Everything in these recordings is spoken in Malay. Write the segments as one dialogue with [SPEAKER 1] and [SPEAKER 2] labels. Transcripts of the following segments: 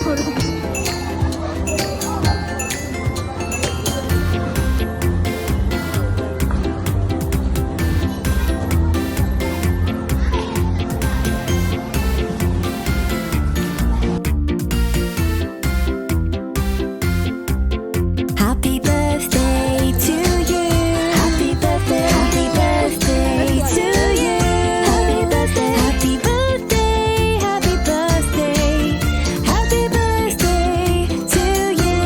[SPEAKER 1] Happy birthday to you. Happy birthday. Happy birthday to you. Happy birthday. Happy birthday. Happy birthday. Happy birthday to you.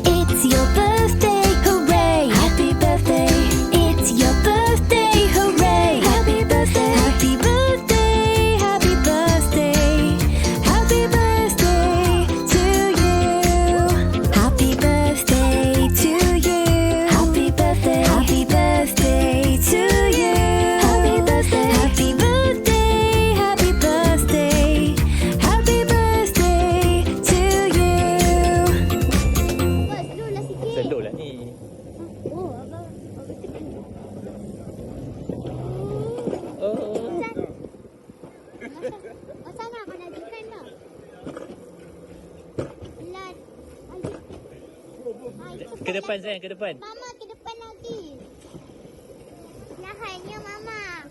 [SPEAKER 1] It's your birthday, hooray! Happy birthday. It's your birthday, hooray! Happy birthday. Happy birthday. Happy birthday. Happy birthday to you. Happy birthday to you. Happy birthday. Happy birthday to you. Happy birthday. Happy birthday. Happy birthday. Happy birthday to you.
[SPEAKER 2] Buat slow lah sikit.
[SPEAKER 3] Slow lah ni.
[SPEAKER 2] Oh, abang tekan.
[SPEAKER 3] Oh.
[SPEAKER 2] Macam mana kau nak tekan tak? Pelan.
[SPEAKER 3] Ke depan sayang, ke depan.
[SPEAKER 2] Mama ke depan lagi. Lahannya Mama.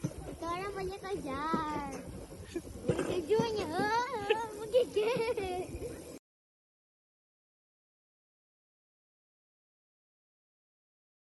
[SPEAKER 2] Kita orang boleh kejar. Kejunya. Menggigit.